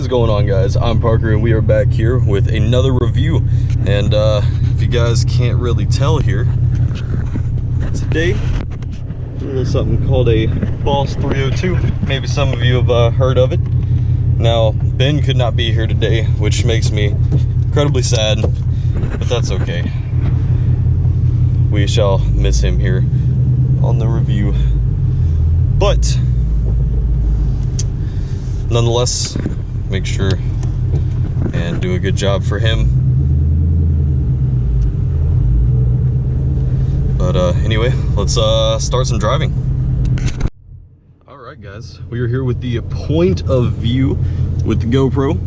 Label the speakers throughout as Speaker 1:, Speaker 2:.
Speaker 1: is going on, guys? I'm Parker and we are back here with another review. And if you guys can't really tell here, today a little something called a Boss 302. Maybe some of you have heard of it. Now Ben could not be here today, which makes me incredibly sad, but that's okay. We shall miss him here on the review, but nonetheless, make sure and do a good job for him. But anyway, let's start some driving. All right, guys, we are here with the point of view with the GoPro,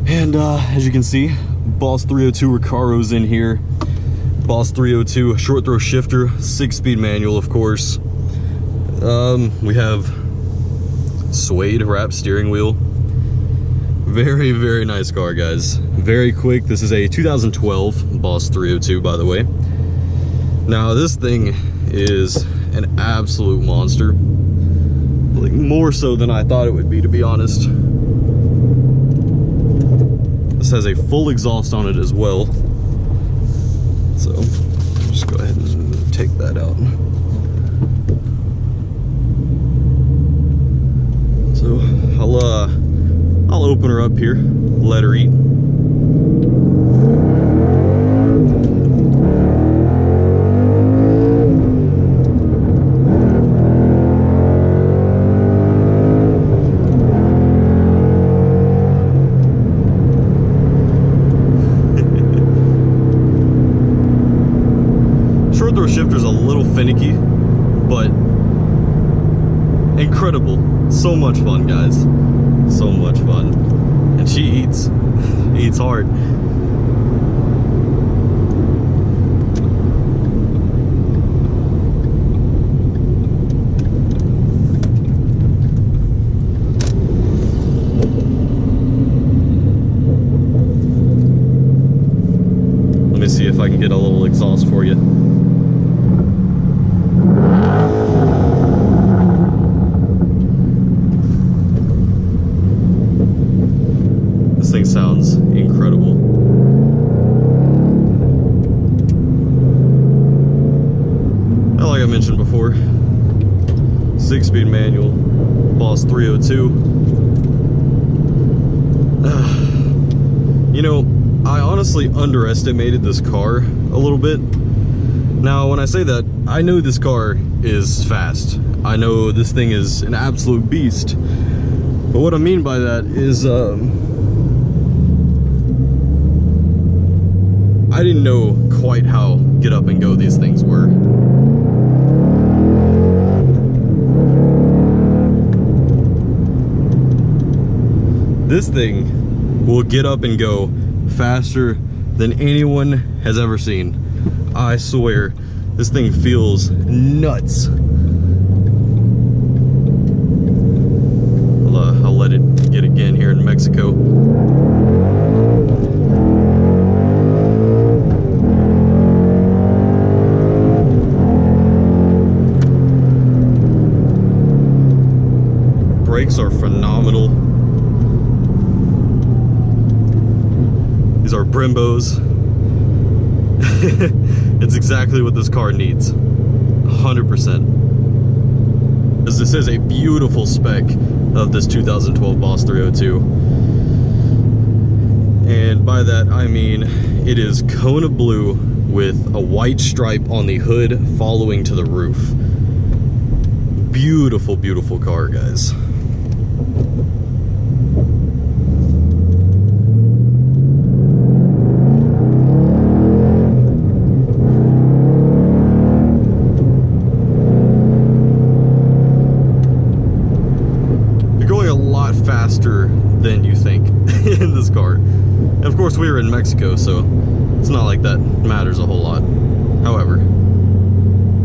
Speaker 1: and as you can see, Boss 302 Recaro's in here. Boss 302 short throw shifter, 6-speed manual, of course. We have suede wrap steering wheel. Very, very nice car, guys. Very quick. This is a 2012 Boss 302, by the way. Now this thing is an absolute monster, like more so than I thought it would be, to be honest. This has a full exhaust on it as well, so just go ahead and take that out. So I'll open her up here, let her eat. Short throw shifter's a little finicky, but incredible. So much fun, guys. So much fun. And she eats hard. Let me see if I can get a little exhaust for you. This thing sounds incredible. And like I mentioned before, 6-speed manual, Boss 302. You know, I honestly underestimated this car a little bit. Now, when I say that, I know this car is fast. I know this thing is an absolute beast. But what I mean by that is, I didn't know quite how get up and go these things were. This thing will get up and go faster than anyone has ever seen. I swear, this thing feels nuts. I'll let it get again here in Mexico. Brakes are phenomenal. These are Brembos. It's exactly what this car needs, 100%. As this is a beautiful spec of this 2012 Boss 302. And by that I mean it is Kona blue with a white stripe on the hood following to the roof. Beautiful, beautiful car, guys. Faster than you think in this car. And of course, we were in Mexico, so it's not like that matters a whole lot. However,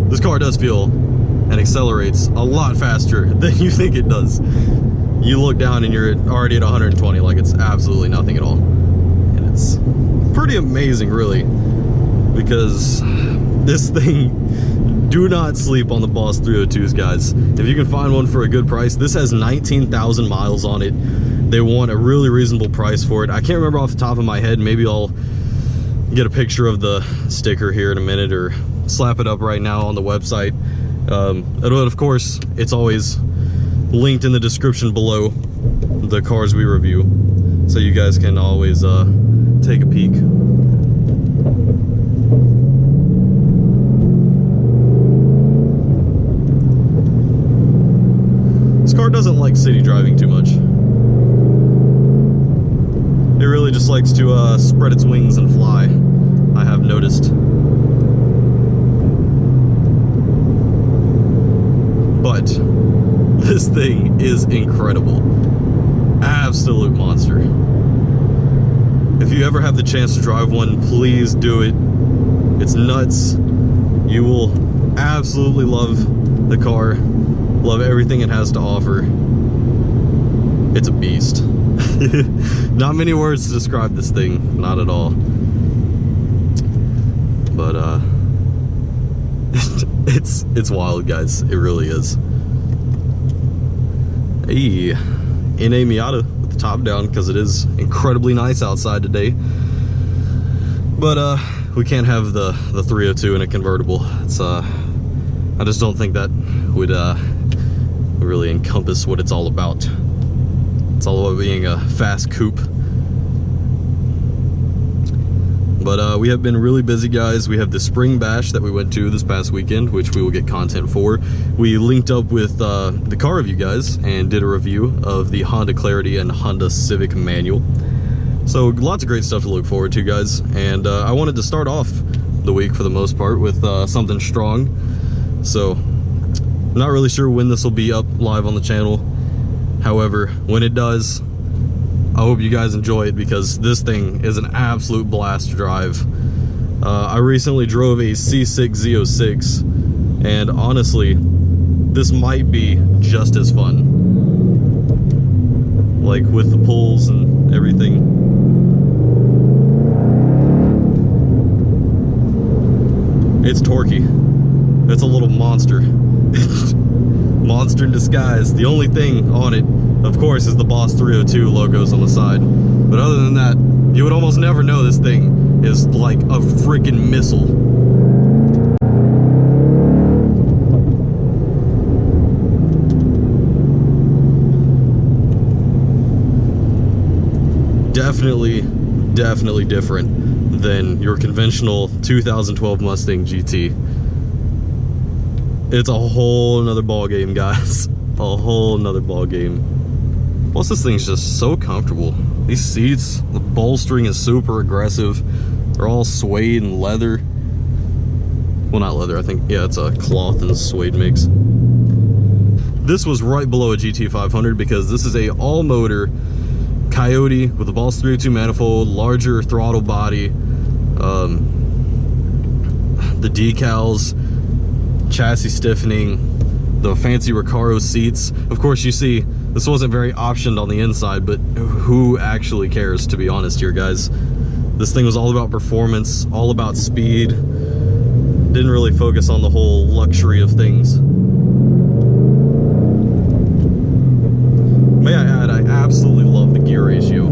Speaker 1: this car does feel and accelerates a lot faster than you think it does. You look down and you're already at 120, like it's absolutely nothing at all. And it's pretty amazing, really, because this thing Do not sleep on the Boss 302s, guys. If you can find one for a good price, this has 19,000 miles on it. They want a really reasonable price for it. I can't remember off the top of my head. Maybe I'll get a picture of the sticker here in a minute or slap it up right now on the website. But of course, it's always linked in the description below the cars we review, so you guys can always take a peek. This car doesn't like city driving too much. It really just likes to spread its wings and fly, I have noticed. But this thing is incredible. Absolute monster. If you ever have the chance to drive one, please do it. It's nuts. You will absolutely love the car, love everything it has to offer. It's a beast. Not many words to describe this thing, not at all. But it's wild, guys. It really is. Hey, NA Miata with the top down because it is incredibly nice outside today. But we can't have the 302 in a convertible. It's I just don't think that would really encompass what it's all about. It's all about being a fast coupe. But we have been really busy, guys. We have the spring bash that we went to this past weekend, which we will get content for. We linked up with the car review guys and did a review of the Honda Clarity and Honda Civic manual. So lots of great stuff to look forward to, guys. And I wanted to start off the week for the most part with something strong. So I'm not really sure when this will be up live on the channel. However, when it does, I hope you guys enjoy it because this thing is an absolute blast to drive. I recently drove a C6 Z06, and honestly, this might be just as fun. Like with the pulls and everything. It's torquey. It's a little monster. Monster in disguise. The only thing on it, of course, is the Boss 302 logos on the side. But other than that, you would almost never know this thing is like a freaking missile. Definitely different than your conventional 2012 Mustang GT. It's a whole nother ball game, guys. A whole nother ball game. Plus, this thing's just so comfortable. These seats, the bolstering is super aggressive. They're all suede and leather. Well, not leather, I think, yeah, it's a cloth and suede mix. This was right below a GT500 because this is a all-motor Coyote with a Boss 302 manifold, larger throttle body, the decals, chassis stiffening, the fancy Recaro seats. Of course, you see, this wasn't very optioned on the inside, but who actually cares, to be honest here, guys? This thing was all about performance, all about speed. Didn't really focus on the whole luxury of things. May I add, I absolutely love the gear ratio.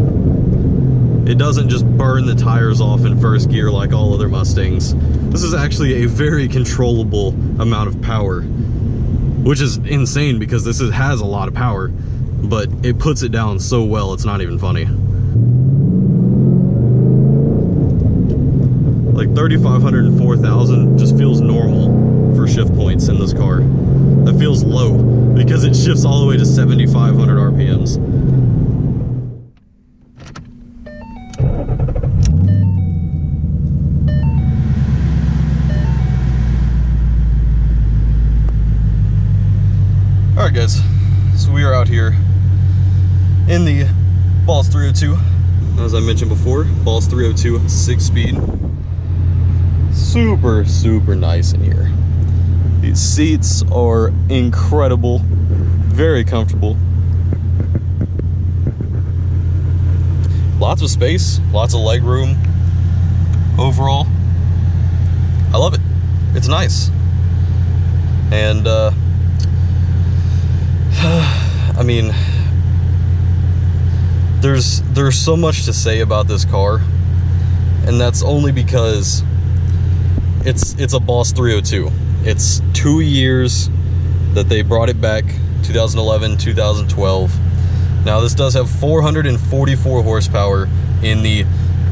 Speaker 1: It doesn't just burn the tires off in first gear like all other Mustangs. This is actually a very controllable amount of power, which is insane because this has a lot of power, but it puts it down so well, it's not even funny. Like 3,500 and 4,000 just feels normal for shift points in this car. That feels low because it shifts all the way to 7,500 RPMs. Alright guys, so we are out here in the Boss 302. As I mentioned before, Boss 302 6-speed. Super nice in here. These seats are incredible, very comfortable. Lots of space, lots of leg room. Overall, I love it. It's nice. And I mean, there's so much to say about this car, and that's only because it's a Boss 302. It's 2 years that they brought it back, 2011, 2012. Now this does have 444 horsepower in the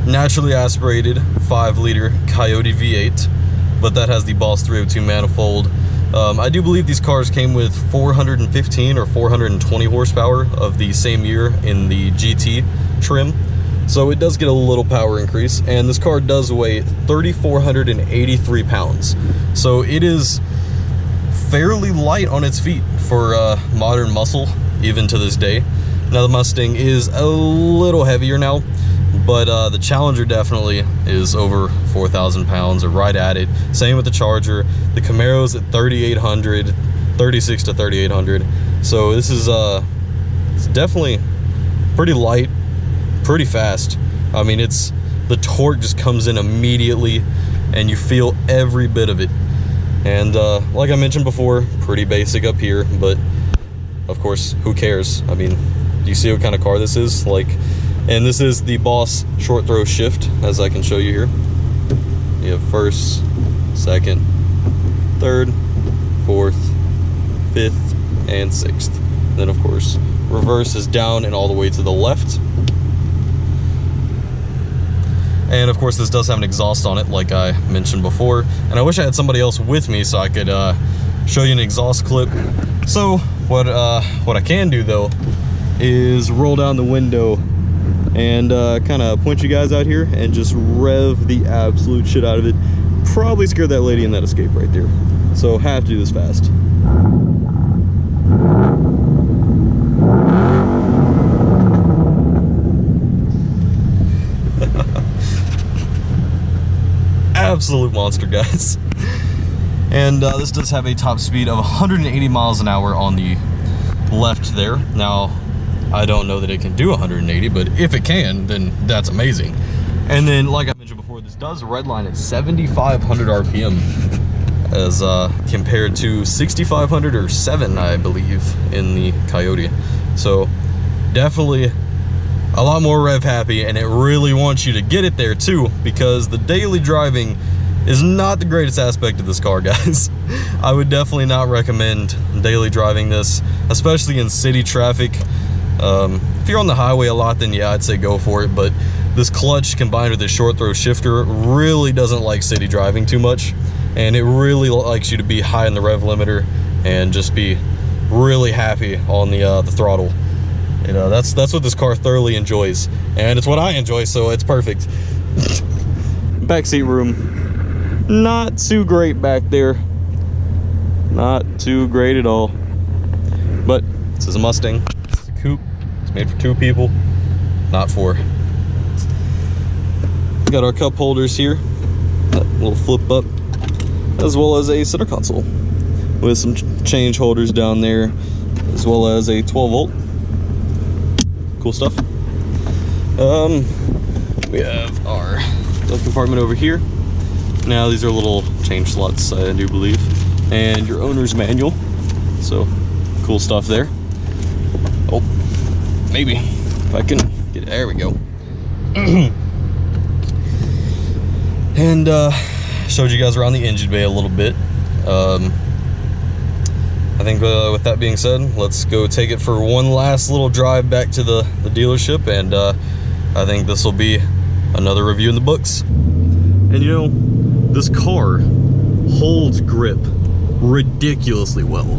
Speaker 1: naturally aspirated 5-liter Coyote V8, but that has the Boss 302 manifold. I do believe these cars came with 415 or 420 horsepower of the same year in the GT trim, so it does get a little power increase, and this car does weigh 3,483 pounds, so it is fairly light on its feet for modern muscle, even to this day. Now the Mustang is a little heavier now, but the Challenger definitely is over 4,000 pounds, or right at it. Same with the Charger. The Camaro's at 3,800, 36 to 3,800. So this is it's definitely pretty light, pretty fast. I mean, the torque just comes in immediately, and you feel every bit of it. And like I mentioned before, pretty basic up here, but of course, who cares? I mean, do you see what kind of car this is? Like, and this is the Boss short throw shift, as I can show you here. You have first, second, third, fourth, fifth, and sixth. Then of course, reverse is down and all the way to the left. And of course, this does have an exhaust on it, like I mentioned before. And I wish I had somebody else with me so I could show you an exhaust clip. So what I can do though is roll down the window and kind of point you guys out here and just rev the absolute shit out of it. Probably scared that lady in that Escape right there. So have to do this fast. Absolute monster, guys. And this does have a top speed of 180 miles an hour on the left there. Now, I don't know that it can do 180, but if it can, then that's amazing. And then, like I mentioned before, this does redline at 7,500 RPM as compared to 6,500 or 7, I believe, in the Coyote. So definitely a lot more rev happy, and it really wants you to get it there too, because the daily driving is not the greatest aspect of this car, guys. I would definitely not recommend daily driving this, especially in city traffic. If you're on the highway a lot, then yeah, I'd say go for it, but this clutch combined with this short throw shifter really doesn't like city driving too much, and it really likes you to be high in the rev limiter and just be really happy on the throttle. You know, that's what this car thoroughly enjoys, and it's what I enjoy, so it's perfect. Backseat room, not too great back there, not too great at all, but this is a Mustang. It's a coupe. It's made for 2 people, not 4. Got our cup holders here, that little flip up, as well as a center console with some change holders down there, as well as a 12-volt. Cool stuff. We have our glove compartment over here. Now these are little change slots, I do believe, and your owner's manual. So cool stuff there. Oh, maybe if I can get it. There we go. And showed you guys around the engine bay a little bit. I think with that being said, let's go take it for one last little drive back to the dealership, and I think this will be another review in the books. And you know, this car holds grip ridiculously well,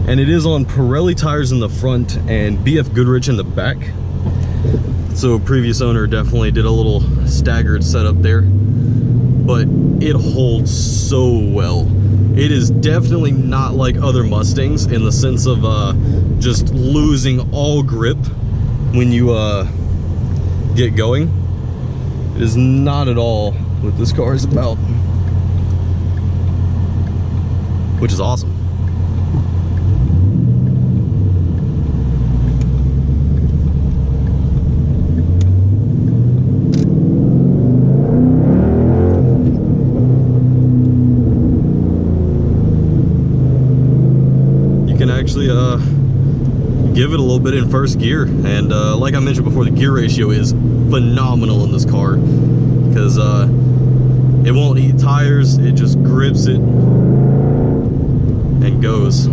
Speaker 1: and it is on Pirelli tires in the front and BF Goodrich in the back. So previous owner definitely did a little staggered setup there, but it holds so well. It is definitely not like other Mustangs in the sense of just losing all grip when you get going. It is not at all what this car is about, which is awesome. actually give it a little bit in first gear. And like I mentioned before, the gear ratio is phenomenal in this car, because it won't eat tires, it just grips it and goes.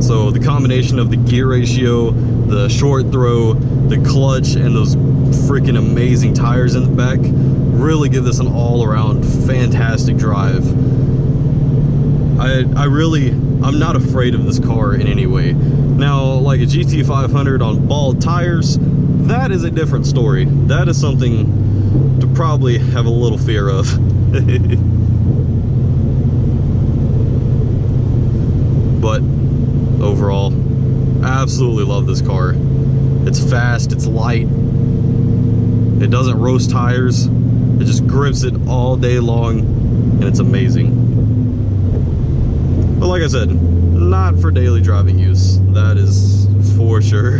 Speaker 1: So the combination of the gear ratio, the short throw, the clutch, and those freaking amazing tires in the back really give this an all-around fantastic drive. I'm not afraid of this car in any way. Now, like a GT500 on bald tires, that is a different story. That is something to probably have a little fear of. But overall, absolutely love this car. It's fast, it's light, it doesn't roast tires, it just grips it all day long, and it's amazing. But like I said, not for daily driving use, that is for sure.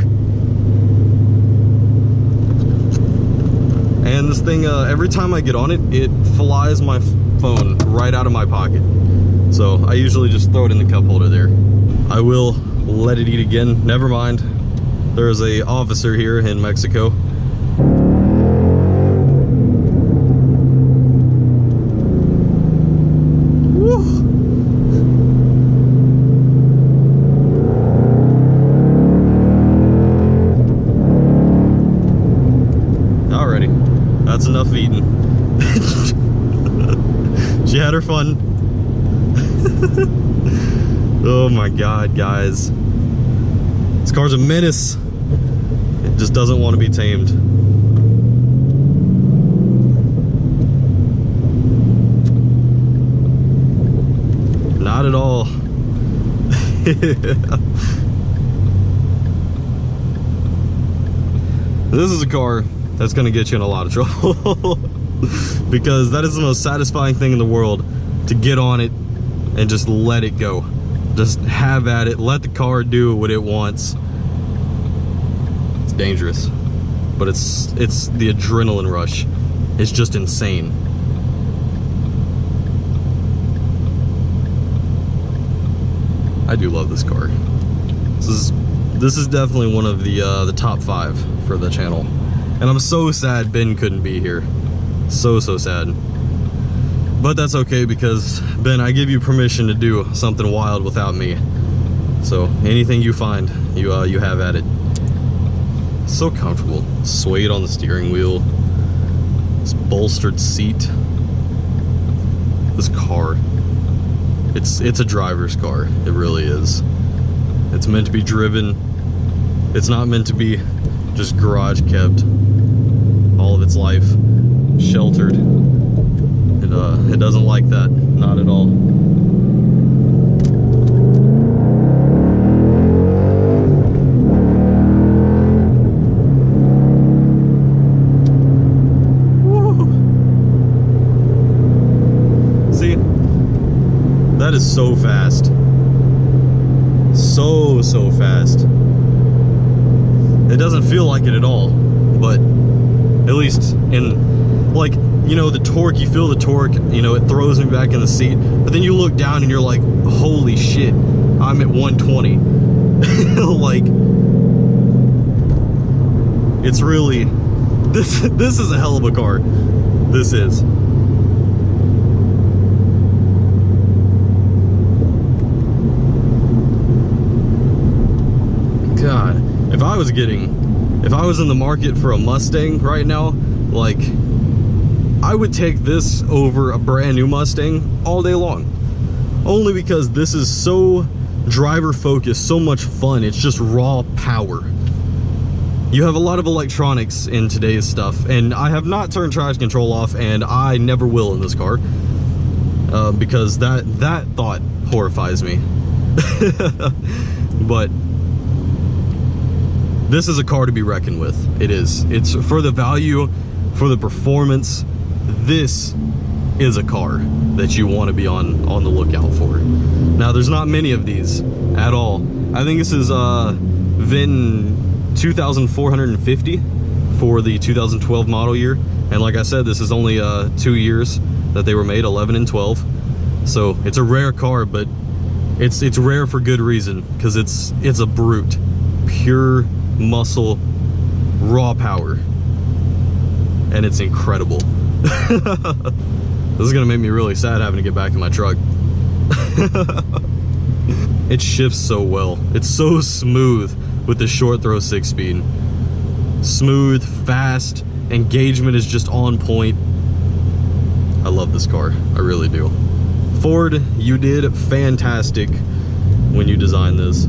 Speaker 1: And this thing, every time I get on it, it flies my phone right out of my pocket. So I usually just throw it in the cup holder there. I will let it eat again. Never mind. There's a officer here in Mexico. Woo. Alrighty, that's enough eating. She had her fun. Oh my god, guys, this car's a menace. It just doesn't want to be tamed. Not at all. This is a car that's going to get you in a lot of trouble. Because that is the most satisfying thing in the world, to get on it and just let it go. Just have at it, let the car do what it wants. It's dangerous, but it's the adrenaline rush. It's just insane. I do love this car. This is definitely one of the top 5 for the channel. And I'm so sad Ben couldn't be here. So sad. But that's okay, because Ben, I give you permission to do something wild without me. So anything you find, you have at it. So comfortable. Suede on the steering wheel. This bolstered seat. This car. It's a driver's car. It really is. It's meant to be driven. It's not meant to be just garage kept all of its life. Sheltered. It doesn't like that, not at all. Woo. See, that is so fast. So fast. It doesn't feel like it at all, but at least in, like, you know, the torque, you feel the torque, you know, it throws me back in the seat, but then you look down and you're like, holy shit, I'm at 120. Like, it's really, this is a hell of a car. This is. God, if I was in the market for a Mustang right now, like, I would take this over a brand new Mustang all day long. Only because this is so driver focused, so much fun. It's just raw power. You have a lot of electronics in today's stuff, and I have not turned traction control off, and I never will in this car, because that thought horrifies me. But this is a car to be reckoned with. It is. It's for the value, for the performance. This is a car that you want to be on the lookout for. Now, there's not many of these at all. I think this is VIN 2450 for the 2012 model year. And like I said, this is only 2 years that they were made, 11 and 12. So it's a rare car, but It's rare for good reason, because it's a brute. Pure muscle, raw power. And it's incredible. This is gonna make me really sad having to get back in my truck. It shifts so well. It's so smooth with the short throw 6-speed. Smooth, fast, engagement is just on point. I love this car, I really do. Ford, you did fantastic when you designed this.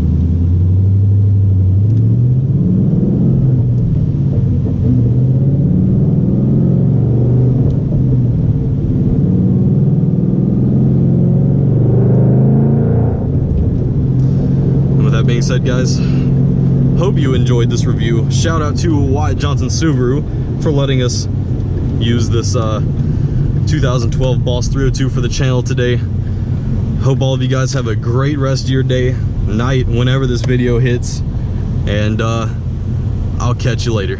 Speaker 1: Being said, guys, hope you enjoyed this review. Shout out to Wyatt Johnson Subaru for letting us use this 2012 Boss 302 for the channel today. Hope all of you guys have a great rest of your day, night, whenever this video hits, and I'll catch you later.